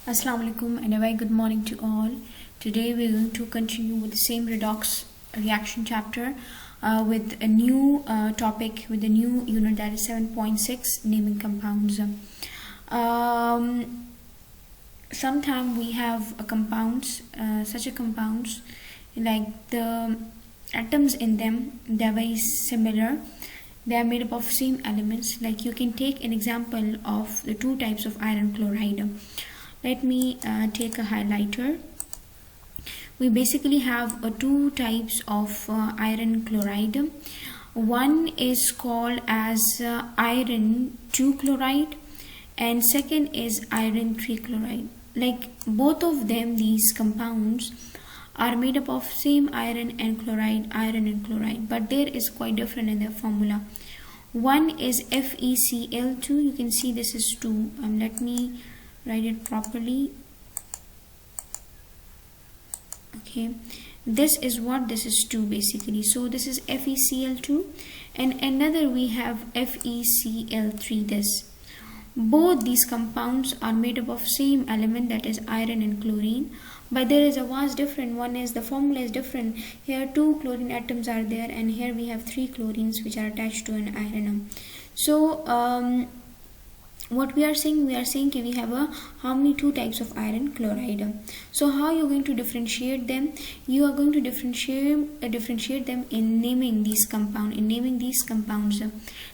Assalamu alaikum and a very good morning to all. Today we're going to continue with the same redox reaction chapter with a new topic, with a new unit, that is 7.6, naming compounds. Sometime we have a compounds, such a compounds like the atoms in them, they are very similar. They are made up of same elements. Like you can take an example of the two types of iron chloride. Let me take a highlighter. We basically have two types of iron chloride. One is called as iron 2 chloride and second is iron 3 chloride. Like both of them, these compounds are made up of same iron and chloride, but there is quite different in their formula. One is FeCl2. You can see this is 2. Let me write it properly. Okay, this is 2 basically. So this is FeCl2 and another we have FeCl3. This, both these compounds are made up of same element, that is iron and chlorine, but there is a vast difference. One is the formula is different. Here 2 chlorine atoms are there and here we have 3 chlorines which are attached to an iron. So what we are saying that we have how many two types of iron chloride. So how you're going to differentiate them? You are going to differentiate them in naming these compounds.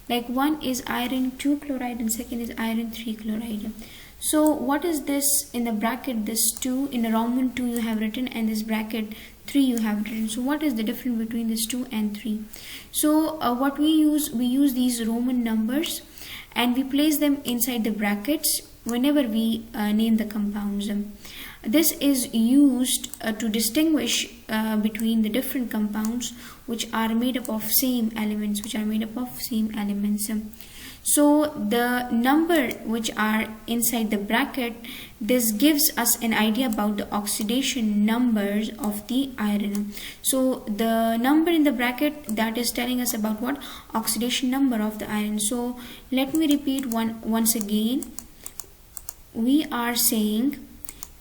Like one is iron 2 chloride and second is iron 3 chloride. So what is this in the bracket? This 2 in the Roman 2 you have written and this bracket 3 you have written. So what is the difference between this 2 and 3? So what we use these Roman numbers and we place them inside the brackets whenever we name the compounds. This is used to distinguish between the different compounds which are made up of same elements, So the number which are inside the bracket, this gives us an idea about the oxidation numbers of the iron. So the number in the bracket, that is telling us about what? Oxidation number of the iron. So let me repeat once again. We are saying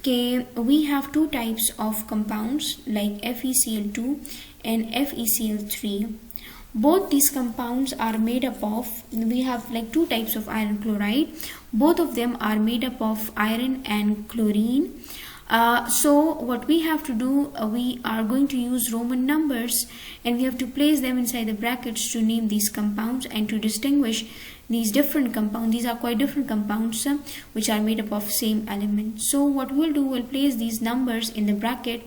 we have two types of compounds like FeCl2 and FeCl3. Both these compounds are made up of, we have like two types of iron chloride. Both of them are made up of iron and chlorine. So what we have to do, we are going to use Roman numbers and we have to place them inside the brackets to name these compounds and to distinguish these different compounds. These are quite different compounds which are made up of same element. So what we'll do, we'll place these numbers in the bracket.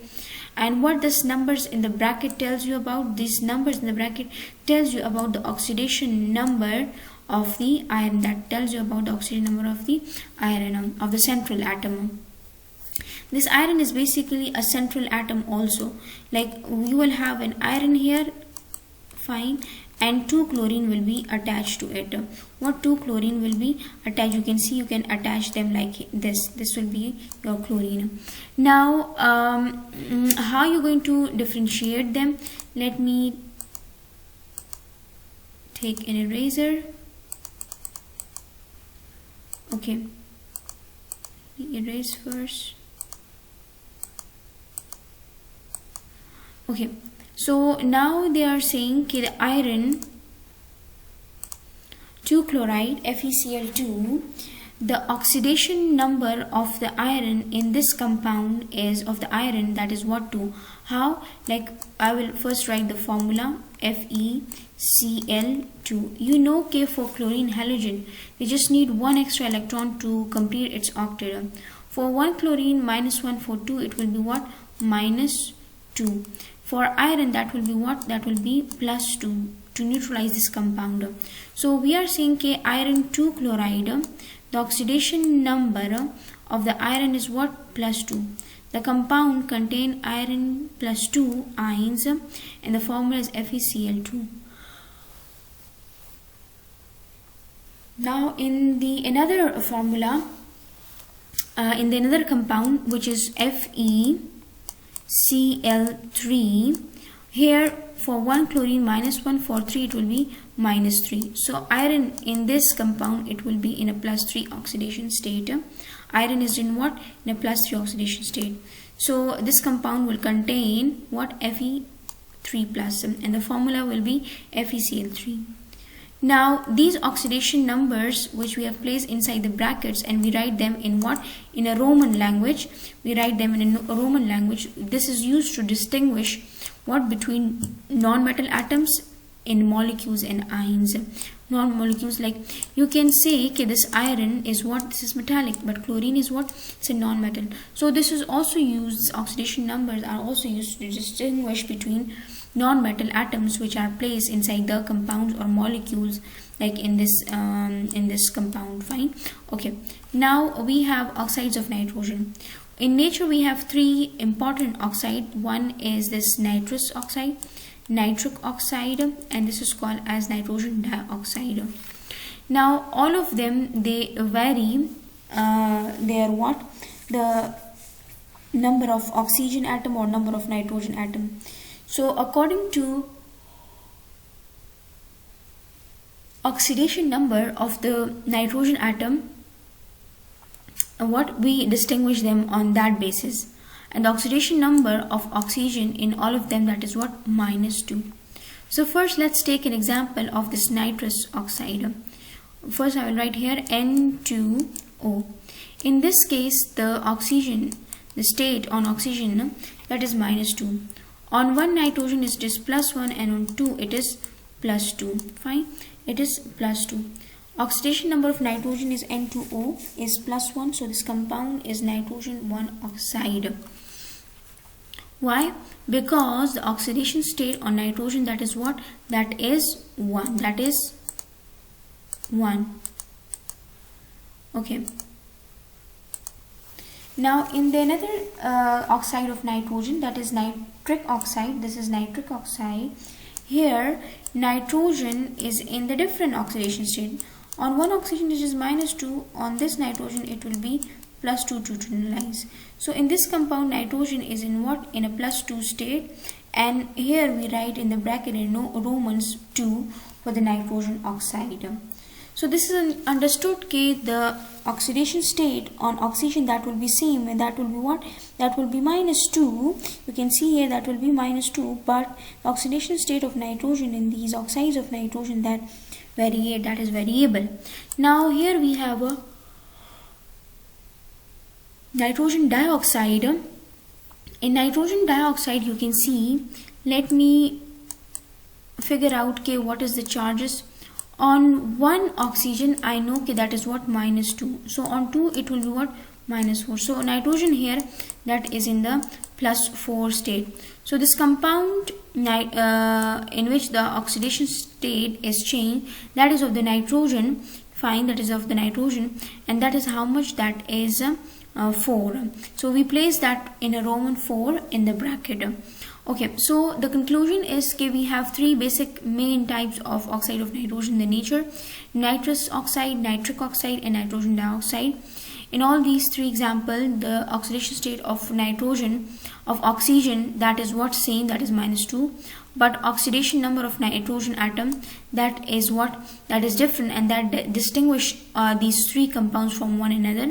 And what this numbers in the bracket tells you about, these numbers in the bracket tells you about the oxidation number of the iron. That tells you about the oxidation number of the iron, of the central atom. This iron is basically a central atom also. Like you will have an iron here, fine, and 2 chlorine will be attached to it. What 2 chlorine will be attached? You can see, you can attach them like this. This will be your chlorine. Now how you going to differentiate them? Let me take an eraser. Okay, erase first. Okay, so now they are saying the iron 2 chloride FeCl2, the oxidation number of the iron in this compound is of the iron, that is what 2. How? Like I will first write the formula FeCl2. You know K for chlorine halogen, we just need one extra electron to complete its octet. For 1 chlorine -1, for 2 it will be what? -2. For iron, that will be what? That will be +2 to neutralize this compound. So we are saying iron 2 chloride, the oxidation number of the iron is what? +2. The compound contain iron +2 ions and the formula is FeCl2. Now in the another formula, in the another compound which is FeCl3, here for 1 chlorine -1, for 3 it will be -3. So iron in this compound, it will be in a +3 oxidation state. iron is in what? In a +3 oxidation state. So this compound will contain what? Fe3 plus, and the formula will be FeCl3. Now these oxidation numbers which we have placed inside the brackets, and we write them in what? In a Roman language. We write them in a Roman language. This is used to distinguish what? Between non-metal atoms in molecules and ions. Non-molecules, like you can say, okay, this iron is what? This is metallic, but chlorine is what? It's a non-metal. So this is also used, oxidation numbers are also used to distinguish between non-metal atoms which are placed inside the compounds or molecules, like in this compound. Fine. Okay, now we have oxides of nitrogen. In nature we have three important oxides. One is this nitrous oxide, nitric oxide, and this is called as nitrogen dioxide. Now all of them, they vary their what? The number of oxygen atom or number of nitrogen atom. So according to oxidation number of the nitrogen atom, what we distinguish them on that basis, and the oxidation number of oxygen in all of them, that is what? -2. So first let's take an example of this nitrous oxide. First I will write here N2O. In this case the oxygen, the state on oxygen, that is -2. On one nitrogen it is +1, and on 2 it is +2. Fine, it is +2. Oxidation number of nitrogen is N2O is +1, so this compound is nitrogen 1 oxide. Why? Because the oxidation state on nitrogen, that is what? That is 1. That is 1. Okay. Now in the another oxide of nitrogen, that is nitric oxide. This is nitric oxide. Here nitrogen is in the different oxidation state. On one oxygen it is -2, on this nitrogen it will be +2 to neutralize. So in this compound nitrogen is in what? In a +2 state, and here we write in the bracket in Romans 2 for the nitrogen oxide. So this is understood that the oxidation state on oxygen, that will be same, and that will be what? That will be -2. You can see here that will be -2, but the oxidation state of nitrogen in these oxides of nitrogen, that is variable. Now here we have a nitrogen dioxide. In nitrogen dioxide you can see, let me figure out what is the charges. On one oxygen I know that is what? -2. So on 2 it will be what? -4. So nitrogen here, that is in the +4 state. So this compound in which the oxidation state is changed, that is of the nitrogen. Fine, that is of the nitrogen, and that is how much? That is 4. So we place that in a Roman 4 in the bracket. Okay, so the conclusion is we have three basic main types of oxide of nitrogen in the nature: nitrous oxide, nitric oxide, and nitrogen dioxide. In all these three examples, the oxidation state of nitrogen, of oxygen, that is what? Same, that is -2. But oxidation number of nitrogen atom, that is what? That is different, and that distinguish these three compounds from one another.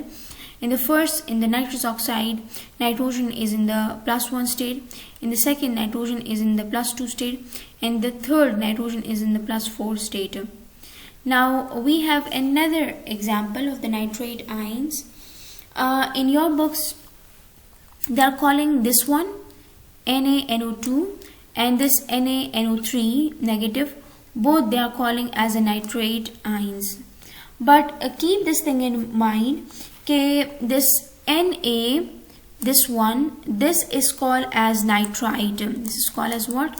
In the first, in the nitrous oxide, nitrogen is in the +1 state. In the second, nitrogen is in the +2 state. And the third, nitrogen is in the +4 state. Now we have another example of the nitrate ions. In your books, they are calling this one NaNO2 and this NaNO3 negative. Both they are calling as a nitrate ions. But keep this thing in mind. Okay, this Na, this one, this is called as nitrite. This is called as what?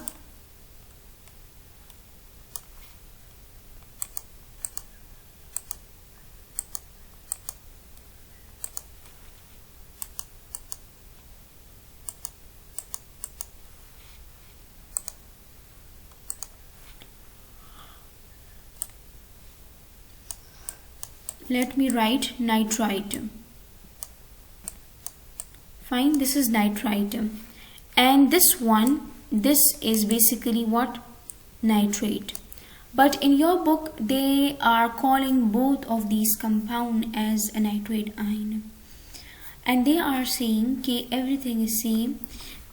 Let me write nitrite. Fine, this is nitrite. And this one, this is basically what? Nitrate. But in your book, they are calling both of these compound as a nitrate ion. and they are saying okay, everything is same.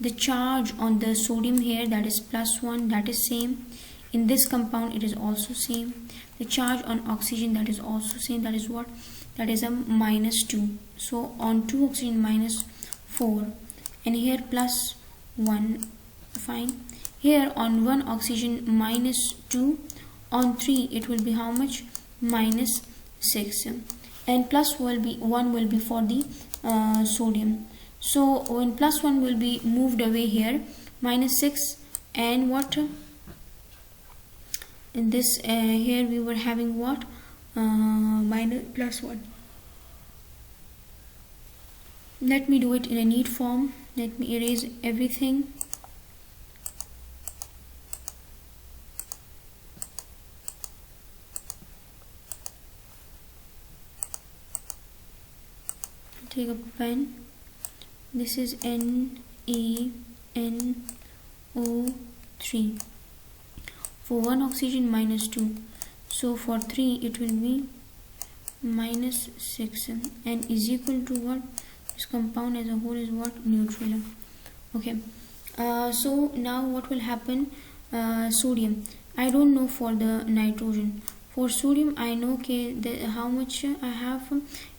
The charge on the sodium here, that is +1, that is same. In this compound it is also same. The charge on oxygen, that is also same. That is what? That is a -2. So on 2 oxygen -4, and here +1. Fine. Here on 1 oxygen -2, on 3 it will be how much? -6, and +1 will be for the sodium. So when +1 will be moved away here, -6, and what? In this here we were having what? +1. Let me do it in a neat form. Let me erase everything. Take a pen. This is NaNO3. For 1 oxygen -2. So for 3 it will be -6, and is equal to what? This compound as a whole is what? Neutral. Okay. So now what will happen? Sodium. I don't know for the nitrogen. For sodium I know how much I have.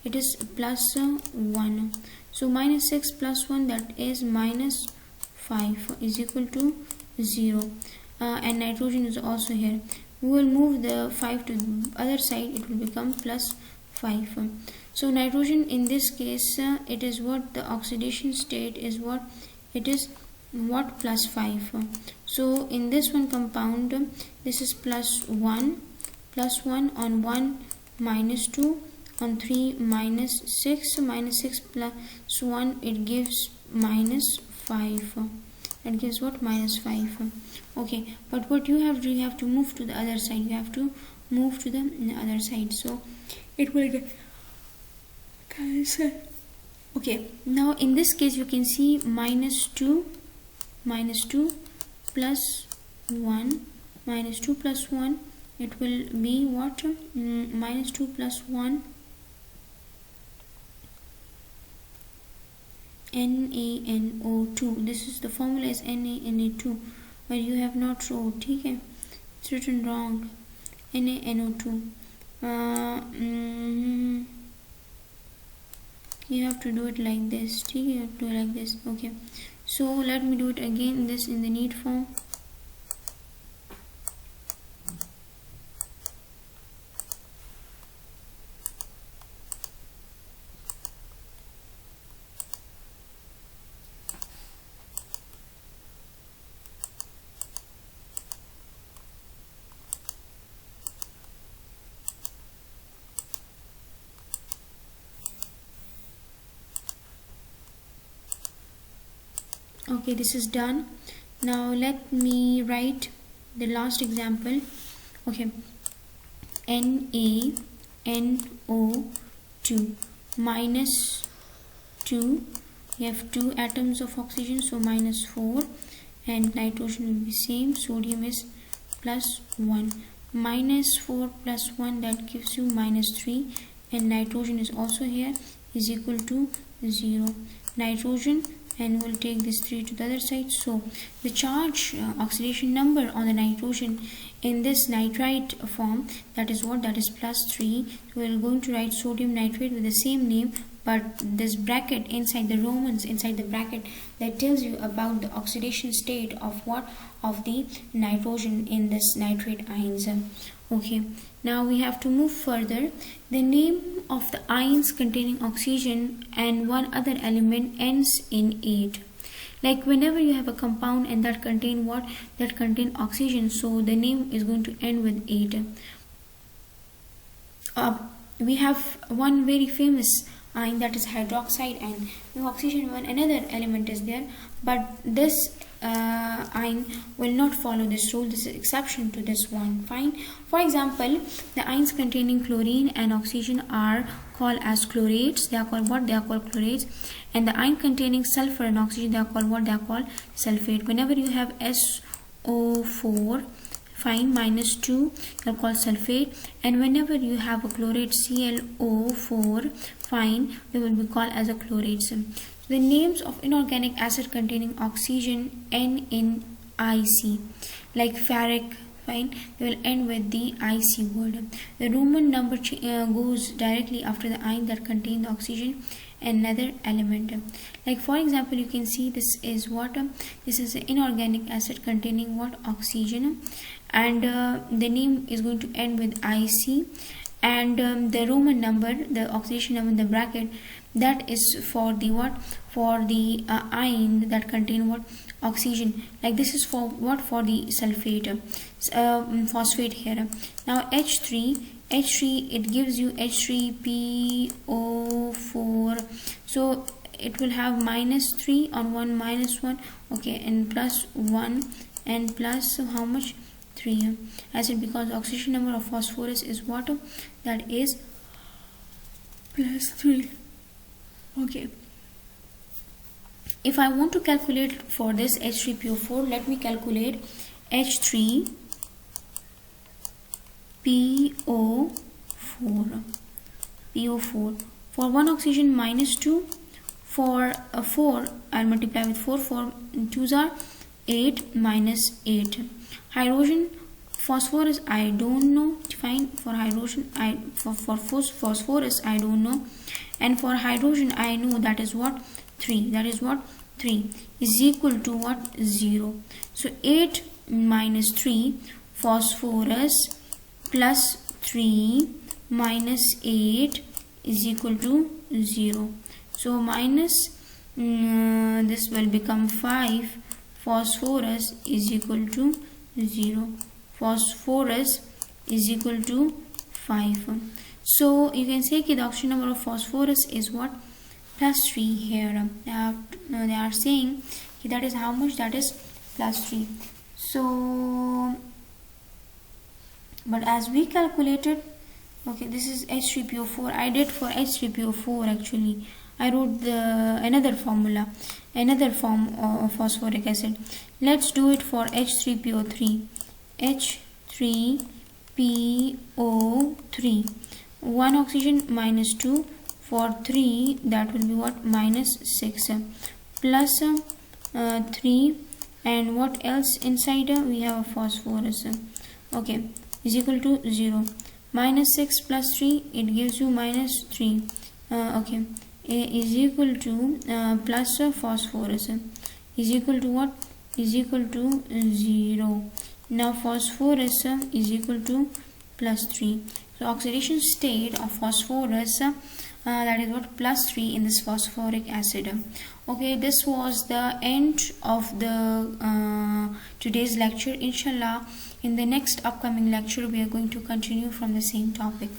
It is +1. So -6 +1, that is -5, is equal to 0. And nitrogen is also here. We will move the 5 to the other side, it will become +5. So nitrogen in this case, it is what? The oxidation state is what? It is what? +5. So in this one compound, this is +1 on 1 -2, on 3 -6, -6 +1, it gives -5. That gives what? -5. Okay, but what you have to do, you have to move to the other side. You have to move to the other side, so it will get cancelled. Okay, now in this case you can see -2 +1, -2 +1, it will be what? -2 +1, NaNO2. This is the formula is NaNO2, but you have not wrote. Okay, it's written wrong. NaNO2. You have to do it like this. You have to do it like this. Okay, so let me do it again, this in the neat form. Okay, this is done. Now let me write the last example. Okay, NaNO2 -2. You have 2 atoms of oxygen, so -4, and nitrogen will be same. Sodium is +1. -4 +1, that gives you -3, and nitrogen is also here, is equal to 0. Nitrogen, and we'll take this 3 to the other side. So the charge oxidation number on the nitrogen in this nitrite form, that is what? That is +3. So we're going to write sodium nitrate with the same name, but this bracket inside the Romans, inside the bracket, that tells you about the oxidation state of what? Of the nitrogen in this nitrate ions. Okay, now we have to move further. The name of the ions containing oxygen and one other element ends in 8. Like whenever you have a compound and that contain what? That contain oxygen, so the name is going to end with 8. We have one very famous ion, that is hydroxide, and no oxygen, one another element is there, but this ion will not follow this rule. This is exception to this one. Fine. For example, the ions containing chlorine and oxygen are called as chlorates. They are called what? They are called chlorates. And the ion containing sulfur and oxygen, they are called what? They are called sulfate. Whenever you have SO4 fine, -2, are called sulfate, and whenever you have a chlorate ClO4 fine, they will be called as a chlorates. The names of inorganic acid containing oxygen end in IC, like ferric fine, they will end with the IC word. The Roman number goes directly after the ion that contains the oxygen, another element. Like for example, you can see this is water. This is an inorganic acid containing what? Oxygen, and the name is going to end with IC, and the Roman number, the oxidation number in the bracket, that is for the what? For the ion that contain what? Oxygen. Like this is for what? For the sulfate, phosphate here. Now H3, it gives you H3PO4, so it will have -3 on 1, -1, okay, and +1 and plus how much? 3. I said because the oxidation number of phosphorus is what? That is +3. Okay, if I want to calculate for this H3PO4, let me calculate H3PO4. For 1 oxygen, -2. For 4, I'll multiply with 4. 4 2s are 8, -8. Hydrogen, phosphorus, I don't know. Fine. For hydrogen, for phosphorus, I don't know. And for hydrogen, I know that is what? 3. That is what? 3 is equal to what? 0. So 8 minus 3, phosphorus, plus 3 minus 8 is equal to 0. So minus this will become 5. Phosphorus is equal to 0. Phosphorus is equal to 5. So you can say the oxidation number of phosphorus is what? +3 here. They are saying that is how much? That is +3. So, but as we calculated, okay, this is H3PO4. I did for H3PO4 actually. I wrote another formula, another form of phosphoric acid. Let's do it for H3PO3. H3PO3. 1 oxygen, -2. For 3, that will be what? -6. Plus 3, and what else inside? We have a phosphorus. Okay, is equal to 0. -6 plus 3, it gives you -3. Okay, is equal to plus phosphorus is equal to what? Is equal to 0. Now phosphorus is equal to +3. So oxidation state of phosphorus, that is what? +3 in this phosphoric acid. Okay, this was the end of the today's lecture. Inshallah, in the next upcoming lecture we are going to continue from the same topic.